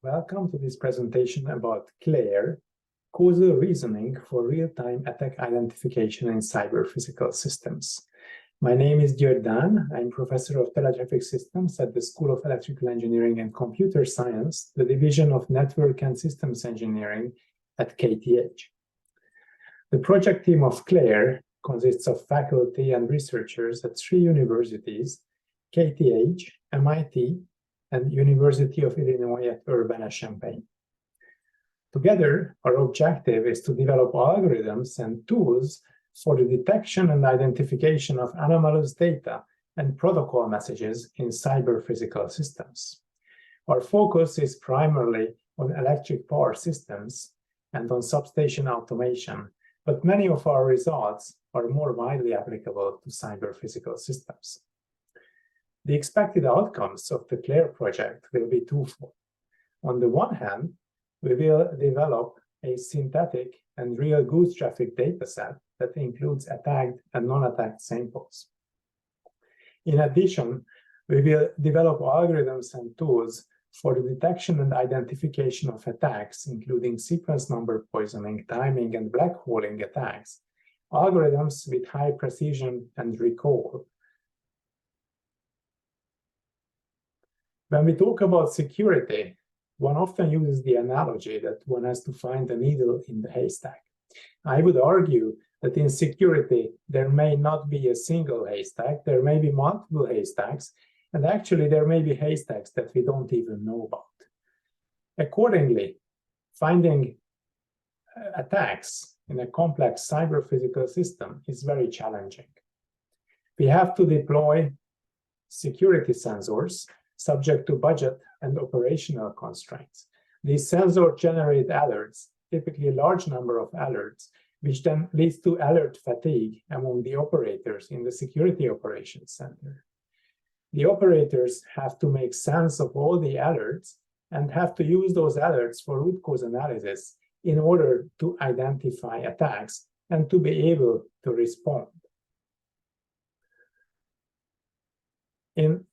Welcome to this presentation about CLAIRE, Causal Reasoning for Real-Time Attack Identification in Cyber-Physical Systems. My name is György. I'm Professor of Teletraffic Systems at the School of Electrical Engineering and Computer Science, the Division of Network and Systems Engineering at KTH. The project team of CLAIRE consists of faculty and researchers at 3 universities, KTH, MIT, and University of Illinois at Urbana-Champaign. Together, our objective is to develop algorithms and tools for the detection and identification of anomalous data and protocol messages in cyber-physical systems. Our focus is primarily on electric power systems and on substation automation, but many of our results are more widely applicable to cyber-physical systems. The expected outcomes of the CLAIRE project will be twofold. On the one hand, we will develop a synthetic and real goods traffic dataset that includes attacked and non-attacked samples. In addition, we will develop algorithms and tools for the detection and identification of attacks, including sequence number poisoning, timing, and black holing attacks, algorithms with high precision and recall. When we talk about security, one often uses the analogy that one has to find a needle in the haystack. I would argue that in security, there may not be a single haystack, there may be multiple haystacks, and actually there may be haystacks that we don't even know about. Accordingly, finding attacks in a complex cyber-physical system is very challenging. We have to deploy security sensors subject to budget and operational constraints. These sensors generate alerts, typically a large number of alerts, which then leads to alert fatigue among the operators in the security operations center. The operators have to make sense of all the alerts and have to use those alerts for root cause analysis in order to identify attacks and to be able to respond. In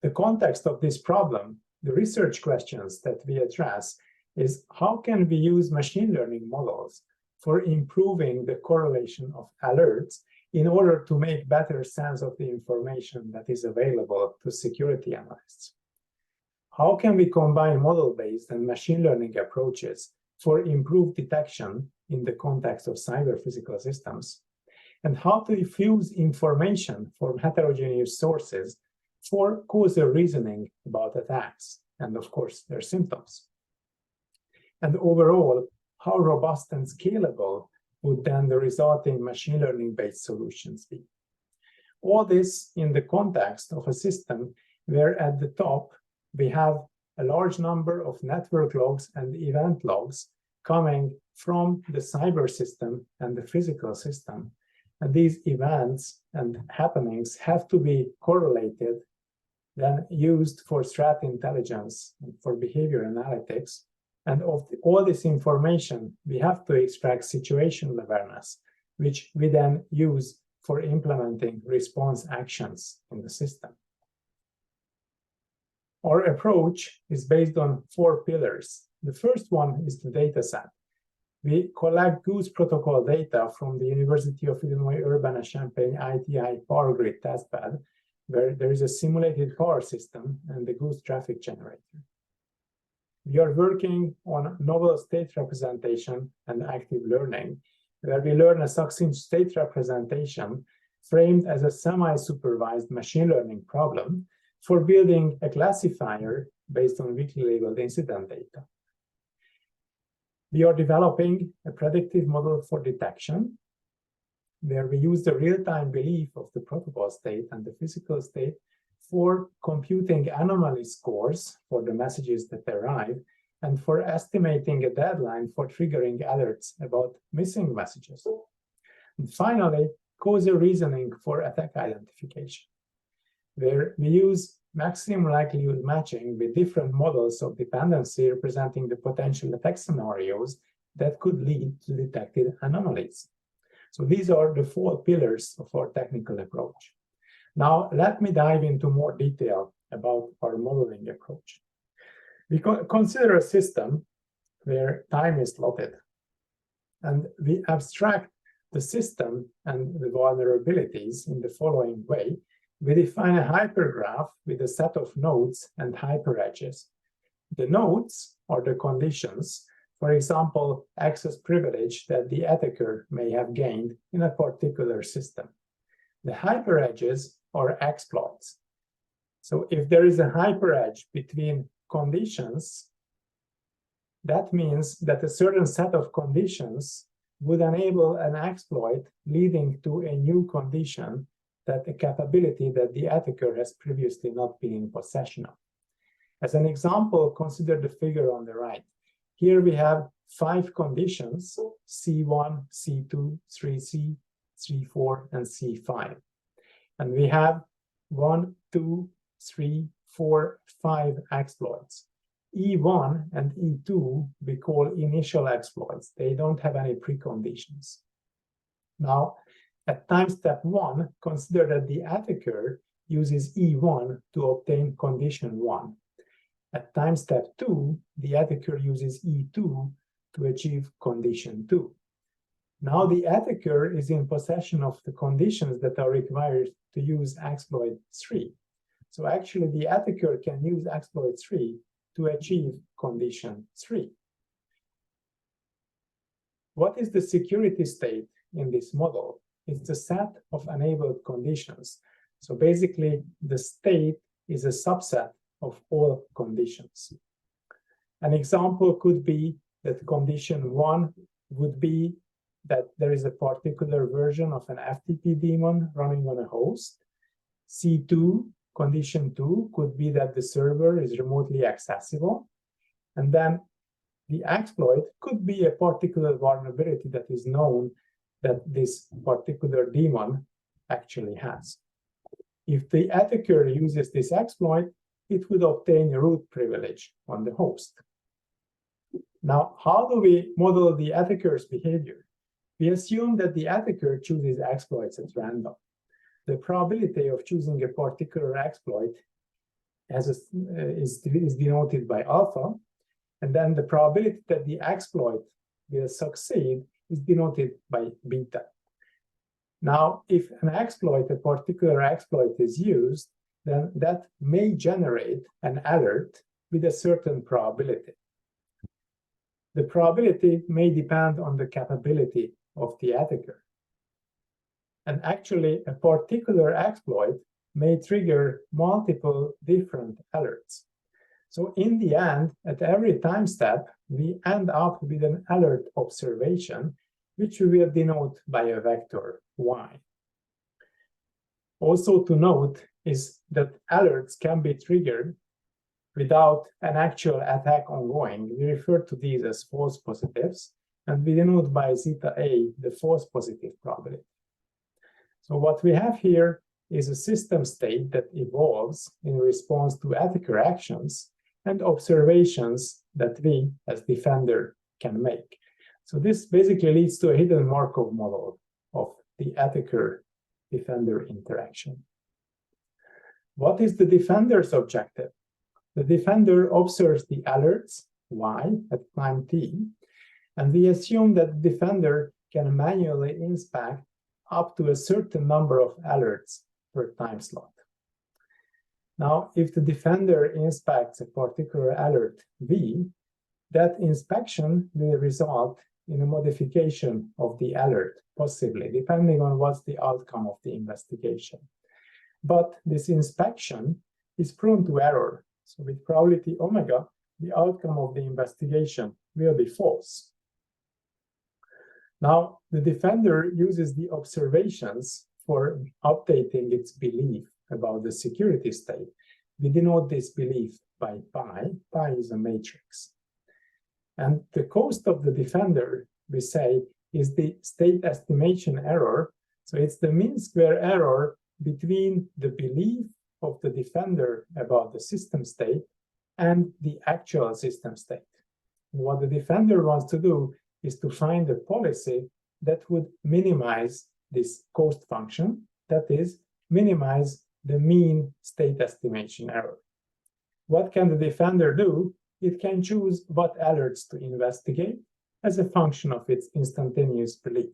the context of this problem, the research questions that we address is how can we use machine learning models for improving the correlation of alerts in order to make better sense of the information that is available to security analysts? How can we combine model-based and machine learning approaches for improved detection in the context of cyber-physical systems? And how to fuse information from heterogeneous sources for causal reasoning about attacks and, of course, their symptoms? And overall, how robust and scalable would then the resulting machine learning-based solutions be? All this in the context of a system where at the top we have a large number of network logs and event logs coming from the cyber system and the physical system. And these events and happenings have to be correlated, then used for threat intelligence and for behavior analytics. And of all this information, we have to extract situational awareness, which we then use for implementing response actions in the system. Our approach is based on 4 pillars. The first one is the dataset. We collect goose protocol data from the University of Illinois Urbana-Champaign ITI power grid testbed, where there is a simulated power system and the goose traffic generator. We are working on novel state representation and active learning, where we learn a succinct state representation framed as a semi-supervised machine learning problem for building a classifier based on weakly labeled incident data. We are developing a predictive model for detection, where we use the real-time belief of the protocol state and the physical state for computing anomaly scores for the messages that arrive and for estimating a deadline for triggering alerts about missing messages. And finally, causal reasoning for attack identification, where we use maximum likelihood matching with different models of dependency representing the potential attack scenarios that could lead to detected anomalies. So these are the 4 pillars of our technical approach. Now, let me dive into more detail about our modeling approach. We consider a system where time is slotted, and we abstract the system and the vulnerabilities in the following way. We define a hypergraph with a set of nodes and hyperedges. The nodes are the conditions, for example, access privilege that the attacker may have gained in a particular system. The hyperedges are exploits. So if there is a hyperedge between conditions, that means that a certain set of conditions would enable an exploit leading to a new condition, that a capability that the attacker has previously not been in possession of. As an example, consider the figure on the right. Here we have 5 conditions, C1, C2, 3C, C4, and C5. And we have 1, 2, 3, 4, 5 exploits. E1 and E2 we call initial exploits. They don't have any preconditions. Now, at time step 1, consider that the attacker uses E1 to obtain condition 1. At time step 2, the attacker uses E2 to achieve condition 2. Now the attacker is in possession of the conditions that are required to use exploit 3. So actually the attacker can use exploit 3 to achieve condition 3. What is the security state in this model? It's the set of enabled conditions. So basically the state is a subset of all conditions. An example could be that condition 1 would be that there is a particular version of an FTP daemon running on a host. C2, condition 2, could be that the server is remotely accessible. And then the exploit could be a particular vulnerability that is known that this particular daemon actually has. If the attacker uses this exploit, it would obtain a root privilege on the host. Now, how do we model the attacker's behavior? We assume that the attacker chooses exploits at random. The probability of choosing a particular exploit is denoted by alpha, and then the probability that the exploit will succeed is denoted by beta. Now, if an exploit, a particular exploit is used, then that may generate an alert with a certain probability. The probability may depend on the capability of the attacker. And actually, a particular exploit may trigger multiple different alerts. So in the end, at every time step, we end up with an alert observation, which we will denote by a vector y. Also to note is that alerts can be triggered without an actual attack ongoing. We refer to these as false positives, and we denote by zeta A the false positive probability. So what we have here is a system state that evolves in response to attacker actions and observations that we, as defender, can make. So this basically leads to a hidden Markov model of the attacker-defender interaction. What is the defender's objective? The defender observes the alerts, y, at time t, and we assume that the defender can manually inspect up to a certain number of alerts per time slot. Now, if the defender inspects a particular alert v, that inspection will result in a modification of the alert, possibly, depending on what's the outcome of the investigation. But this inspection is prone to error. So with probability omega, the outcome of the investigation will be false. Now, the defender uses the observations for updating its belief about the security state. We denote this belief by pi. Pi is a matrix. And the cost of the defender, we say, is the state estimation error. So it's the mean square error between the belief of the defender about the system state and the actual system state. And what the defender wants to do is to find a policy that would minimize this cost function, that is, minimize the mean state estimation error. What can the defender do? it can choose what alerts to investigate as a function of its instantaneous belief.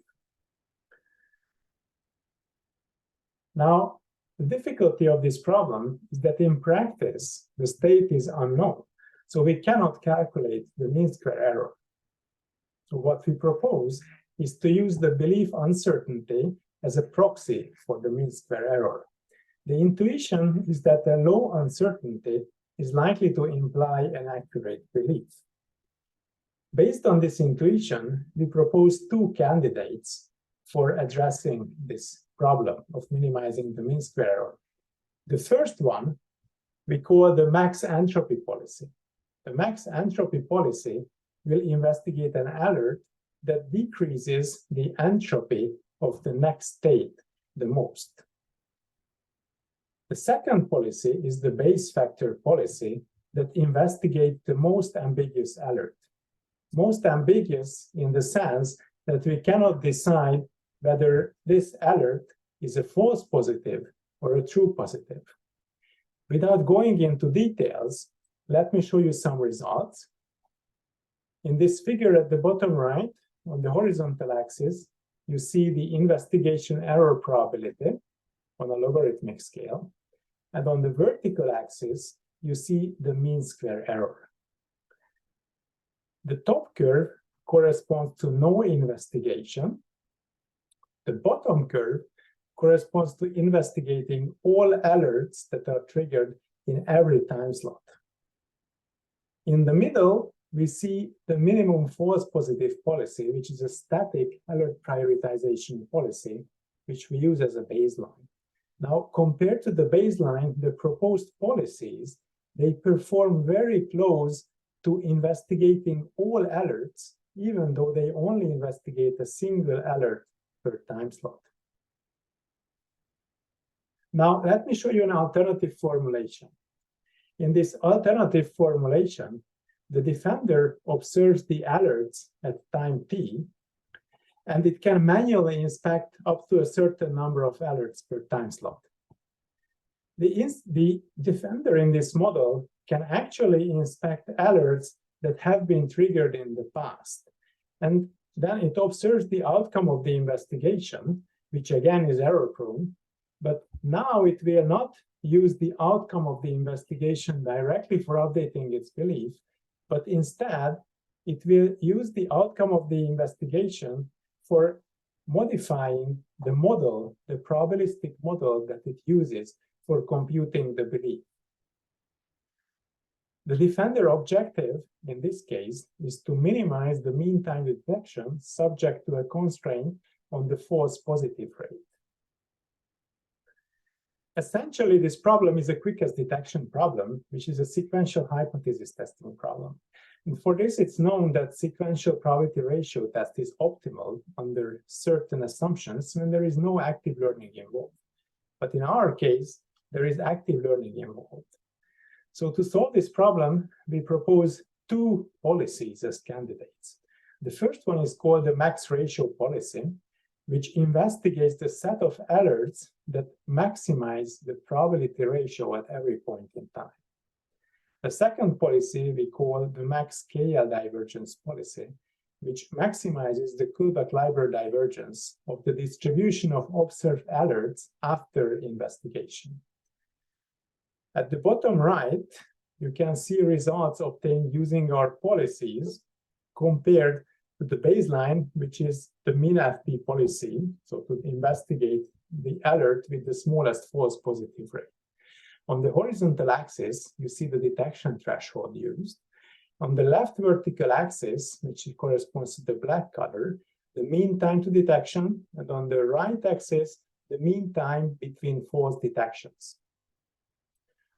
Now, the difficulty of this problem is that in practice, the state is unknown, so we cannot calculate the mean square error. So what we propose is to use the belief uncertainty as a proxy for the mean square error. The intuition is that a low uncertainty is likely to imply an accurate belief. Based on this intuition, we propose two candidates for addressing this problem of minimizing the mean square error. The first one we call the max entropy policy. The max entropy policy will investigate an alert that decreases the entropy of the next state the most. The second policy is the base factor policy that investigates the most ambiguous alert. Most ambiguous in the sense that we cannot decide whether this alert is a false positive or a true positive. Without going into details, let me show you some results. In this figure at the bottom right, on the horizontal axis, you see the investigation error probability on a logarithmic scale. And on the vertical axis, you see the mean square error. The top curve corresponds to no investigation. The bottom curve corresponds to investigating all alerts that are triggered in every time slot. In the middle, we see the minimum false positive policy, which is a static alert prioritization policy, which we use as a baseline. Now, compared to the baseline, the proposed policies, they perform very close to investigating all alerts, even though they only investigate a single alert per time slot. Now, let me show you an alternative formulation. In this alternative formulation, the defender observes the alerts at time t, and it can manually inspect up to a certain number of alerts per time slot. The defender in this model can actually inspect alerts that have been triggered in the past. And then it observes the outcome of the investigation, which again is error-prone, but now it will not use the outcome of the investigation directly for updating its belief, but instead it will use the outcome of the investigation for modifying the model, the probabilistic model that it uses for computing the belief. The defender objective, in this case, is to minimize the mean time detection subject to a constraint on the false positive rate. Essentially, this problem is a quickest detection problem, which is a sequential hypothesis testing problem. And for this, it's known that sequential probability ratio test is optimal under certain assumptions when there is no active learning involved. But in our case, there is active learning involved. So to solve this problem, we propose two policies as candidates. The first one is called the max ratio policy, which investigates the set of alerts that maximize the probability ratio at every point in time. The second policy we call the max KL divergence policy, which maximizes the Kullback-Leibler divergence of the distribution of observed alerts after investigation. At the bottom right, you can see results obtained using our policies compared to the baseline, which is the mean FP policy, so to investigate the alert with the smallest false positive rate. On the horizontal axis, you see the detection threshold used. On the left vertical axis, which corresponds to the black color, the mean time to detection, and on the right axis, the mean time between false detections.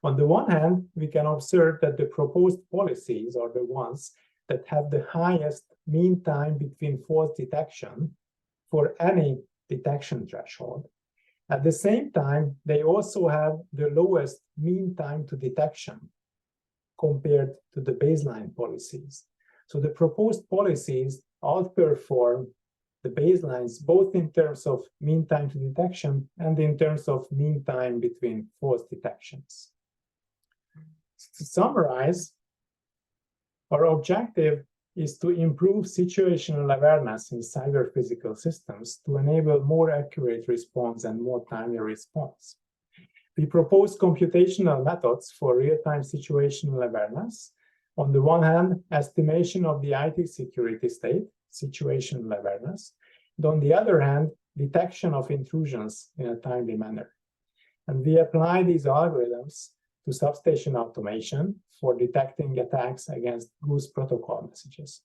On the one hand, we can observe that the proposed policies are the ones that have the highest mean time between false detection for any detection threshold. At the same time, they also have the lowest mean time to detection compared to the baseline policies. So the proposed policies outperform the baselines both in terms of mean time to detection and in terms of mean time between false detections. To summarize, Our objective is to improve situational awareness in cyber-physical systems to enable more accurate response and more timely response. We propose computational methods for real-time situational awareness. On the one hand, estimation of the IT security state, situational awareness, and on the other hand, detection of intrusions in a timely manner. And we apply these algorithms to substation automation for detecting attacks against Goose protocol messages.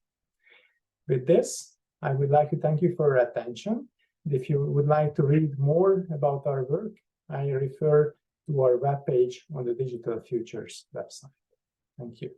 With this, I would like to thank you for your attention. If you would like to read more about our work, I refer to our webpage on the Digital Futures website. Thank you.